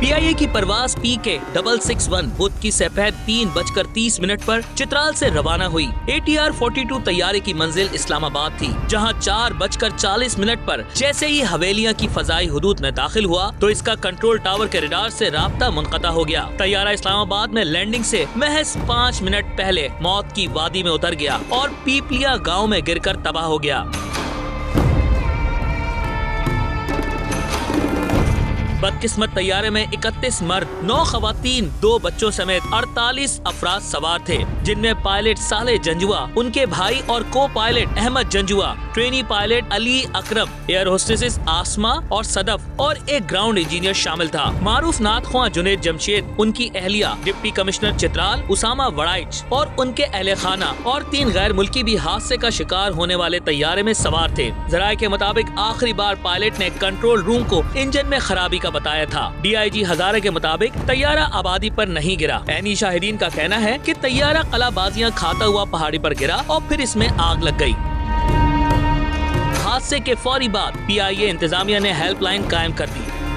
PIA की परवाज PK661 बुध की सपहर 3:30 पर चित्राल से रवाना हुई। ATR 42 तैयारे की मंजिल इस्लामाबाद थी, जहां 4:40 पर जैसे ही हवेलियां की फजाई हुदूद में दाखिल हुआ तो इसका कंट्रोल टावर के रडार से राब्ता मुनक़ता हो गया। तैयारा इस्लामाबाद में लैंडिंग से महज 5 मिनट पहले मौत की वादी में उतर गया और पीपलिया गाँव में गिरकर तबाह हो गया। बदकिस्मत तैयारे में 31 मर्द, 9 खवातीन, 2 बच्चों समेत 48 अफराद सवार थे, जिनमें पायलट साले जंजुआ, उनके भाई और को pilot Ahmad Janjua, trainee pilot Ali Akram, air hostesses Asma और सदफ और एक ग्राउंड इंजीनियर शामिल था। मारूफ नातख्वा जुनेद जमशेद, उनकी अहलिया, डिप्टी कमिश्नर चित्राल उसामा वड़ाइच और उनके अहले खाना और 3 गैर मुल्की भी हादसे का शिकार होने वाले तैयारे में सवार थे। जराये के मुताबिक आखिरी बार पायलट ने कंट्रोल रूम को इंजन में खराबी का बताया था। DIG हजारे के मुताबिक तैयारा आबादी पर नहीं गिरा। ऐनी शाहिदीन का कहना है कि तैयारा कलाबाजियां खाता हुआ पहाड़ी पर गिरा और फिर इसमें आग लग गई। हादसे के फौरी बाद PIA इंतजामिया ने हेल्पलाइन कायम कर दी।